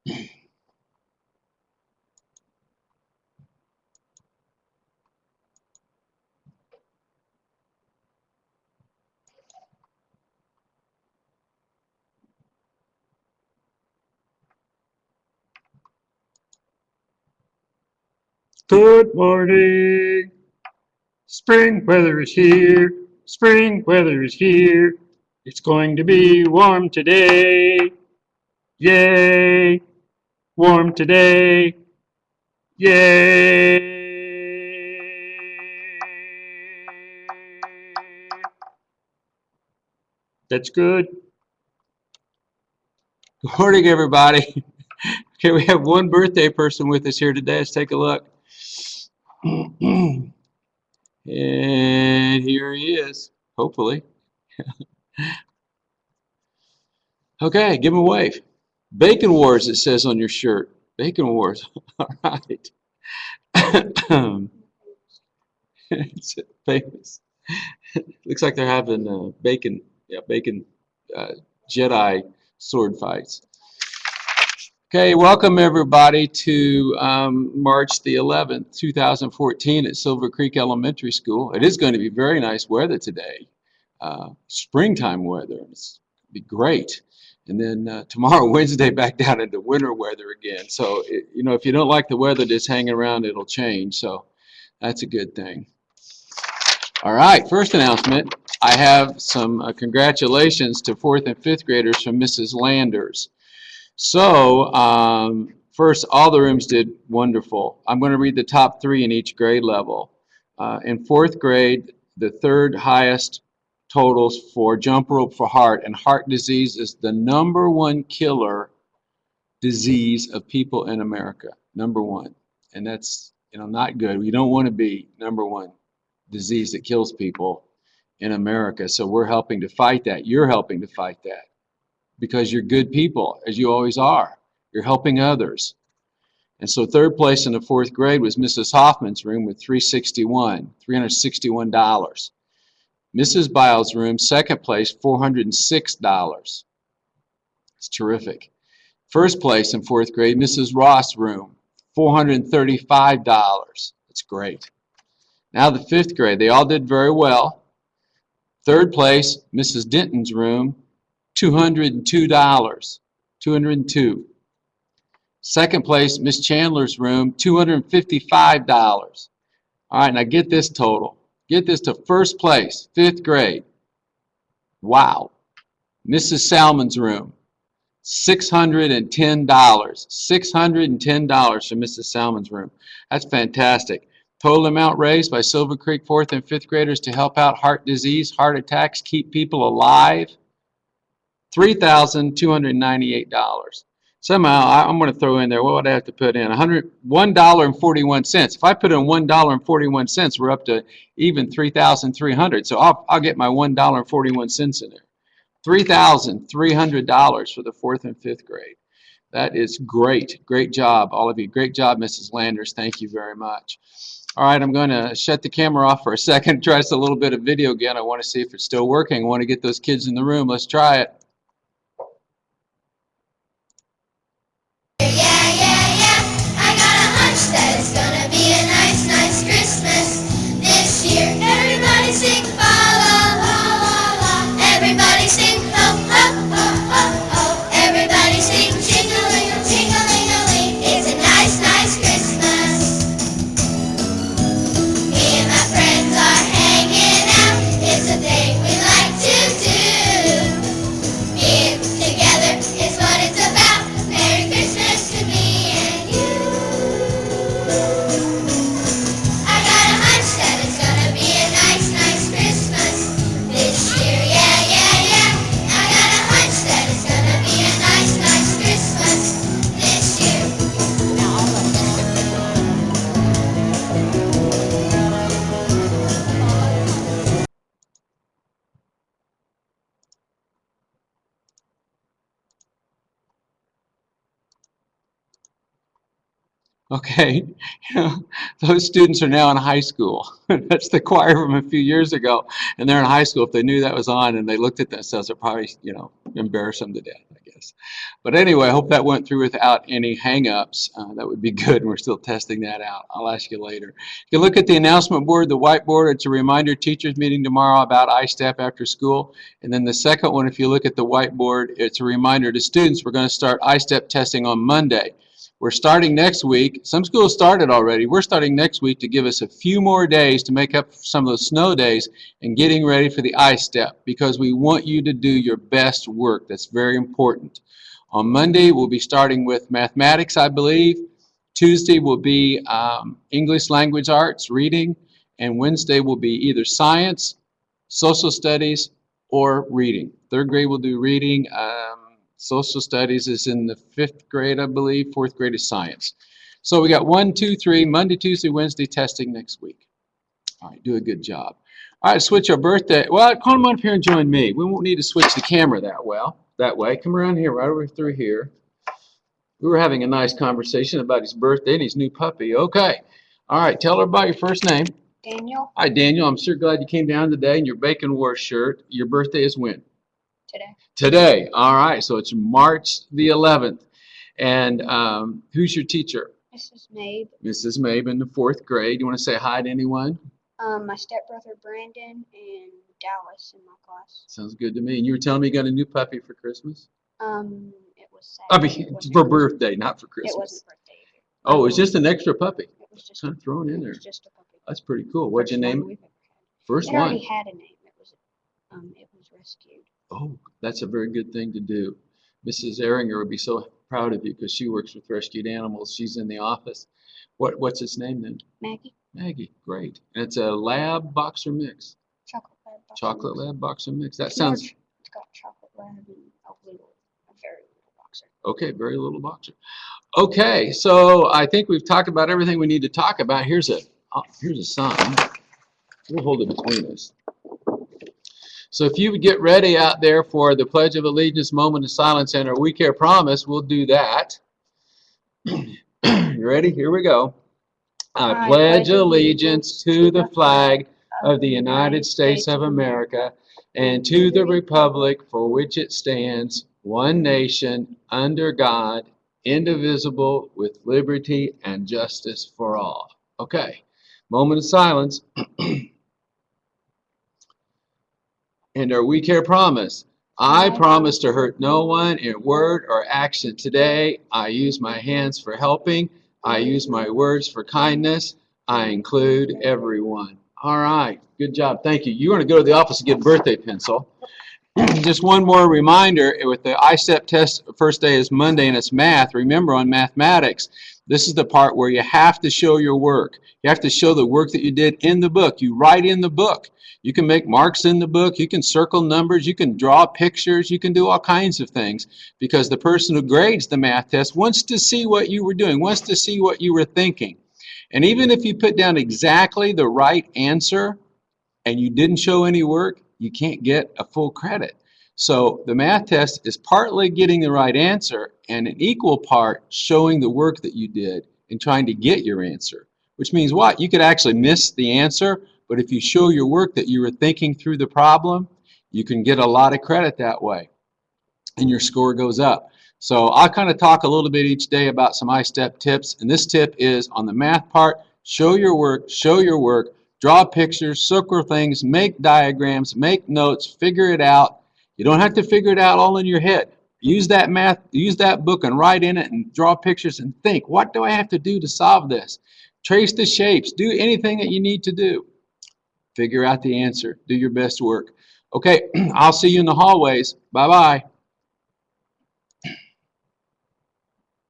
Good morning. Spring weather is here. Spring weather is here. It's going to be warm today. Yay! Warm today. Yay! That's good. Good morning, everybody. Okay, we have one birthday person with us here today. Let's take a look. And here he is, hopefully. Okay, give him a wave. Bacon Wars, it says on your shirt. Bacon Wars. All right. It's famous. Looks like they're having bacon Jedi sword fights. Okay, welcome everybody to March the 11th, 2014 at Silver Creek Elementary School. It is going to be very nice weather today, springtime weather. It's going to be great. And then tomorrow, Wednesday, back down into winter weather again. So, you know, if you don't like the weather that's hanging around, it'll change. So that's a good thing. All right, first announcement. I have some congratulations to 4th and 5th graders from Mrs. Landers. So, first, all the rooms did wonderful. I'm going to read the top 3 in each grade level. In 4th grade, the 3rd highest totals for jump rope for heart, and heart disease is the #1 killer disease of people in America. #1. And that's, you know, not good. We don't want to be #1 disease that kills people in America. So we're helping to fight that. You're helping to fight that, because you're good people, as you always are. You're helping others. And so 3rd place in the 4th grade was Mrs. Hoffman's room with $361. Mrs. Biles' room, 2nd place, $406. It's terrific. 1st place in 4th grade, Mrs. Ross' room, $435. That's great. Now the 5th grade, they all did very well. 3rd place, Mrs. Denton's room, $202. 202. 2nd place, Miss Chandler's room, $255. All right, now get this total. Get this to 1st place, 5th grade. Wow. Mrs. Salmon's room, $610. $610 for Mrs. Salmon's room. That's fantastic. Total amount raised by Silver Creek 4th and 5th graders to help out heart disease, heart attacks, keep people alive, $3,298. Somehow, I'm going to throw in there, what would I have to put in? $1.41. If I put in $1.41, we're up to even $3,300. So I'll get my $1.41 in there. $3,300 for the 4th and 5th grade. That is great. Great job, all of you. Great job, Mrs. Landers. Thank you very much. All right, I'm going to shut the camera off for a second. Try just a little bit of video again. I want to see if it's still working. I want to get those kids in the room. Let's try it. Okay, those students are now in high school. That's the choir from a few years ago, and they're in high school. If they knew that was on and they looked at themselves, it probably, you know, embarrassed them to death, I guess. this. But anyway, I hope that went through without any hang-ups. That would be good, and we're still testing that out. I'll ask you later. You can look at the announcement board, the whiteboard. It's a reminder, teachers meeting tomorrow about ISTEP after school. And then the second one, if you look at the whiteboard, it's a reminder to students we're going to start ISTEP testing on Monday. We're starting next week. Some schools started already. We're starting next week to give us a few more days to make up some of those snow days and getting ready for the ISTEP, because we want you to do your best work. That's very important. On Monday, we'll be starting with mathematics, I believe. Tuesday will be English language arts, reading. And Wednesday will be either science, social studies, or reading. Third grade will do reading. Social studies is in the 5th grade, I believe. 4th grade is science. So we got 1, 2, 3, Monday, Tuesday, Wednesday testing next week. All right, do a good job. All right, switch our birthday. Well, come on up here and join me. We won't need to switch the camera that way. Come around here, right over through here. We were having a nice conversation about his birthday and his new puppy. Okay. All right, tell her about your first name. Daniel. Hi, Daniel. I'm sure glad you came down today in your Bacon War shirt. Your birthday is when? Today. Today. All right, so it's March the 11th. And who's your teacher? Mrs. Mabe. Mrs. Mabe in the 4th grade. You want to say hi to anyone? My stepbrother Brandon and Dallas in my class. Sounds good to me. And you were telling me you got a new puppy for Christmas? It was I mean, for birthday, not for Christmas. It wasn't birthday either. Oh, it's just an extra puppy. It was just Kind of thrown in there. It was just a puppy. That's pretty cool. What'd you name it? First It one. already had a name. It was rescued. Oh, that's a very good thing to do. Mrs. Ehringer would be so proud of you because she works with rescued animals. She's in the office. What's its name then? Maggie. Maggie, great. And it's a lab boxer mix. Chocolate lab boxer. Chocolate mix. lab boxer mix. That It's sounds large. It's got chocolate lab and a very little boxer. okay. Very little boxer. Okay, so I think we've talked about everything we need to talk about. Here's a sign. We'll hold it between us. So if you would get ready out there for the Pledge of Allegiance, moment of silence, and our We Care promise, we'll do that. You ready? Here we go. I pledge allegiance to the flag of the United States of America and to the republic for which it stands, one nation, under God, indivisible, with liberty and justice for all. Okay, moment of silence. And our We Care promise. I promise to hurt no one in word or action today. I use my hands for helping. I use my words for kindness. I include everyone. All right, good job. Thank you. You want to go to the office and get a birthday pencil. Just one more reminder, with the ISTEP test, first day is Monday and it's math. Remember, on mathematics, this is the part where you have to show your work. You have to show the work that you did in the book. You write in the book. You can make marks in the book. You can circle numbers. You can draw pictures. You can do all kinds of things, because the person who grades the math test wants to see what you were doing, wants to see what you were thinking. And even if you put down exactly the right answer and you didn't show any work, you can't get a full credit. So the math test is partly getting the right answer and an equal part showing the work that you did in trying to get your answer. Which means what? You could actually miss the answer, but if you show your work that you were thinking through the problem, you can get a lot of credit that way, and your score goes up. So I'll kind of talk a little bit each day about some ISTEP tips, and this tip is on the math part: show your work, draw pictures, circle things, make diagrams, make notes, figure it out. You don't have to figure it out all in your head. Use that book and write in it and draw pictures and think, what do I have to do to solve this? Trace the shapes, do anything that you need to do. Figure out the answer, do your best work. Okay, I'll see you in the hallways. Bye-bye.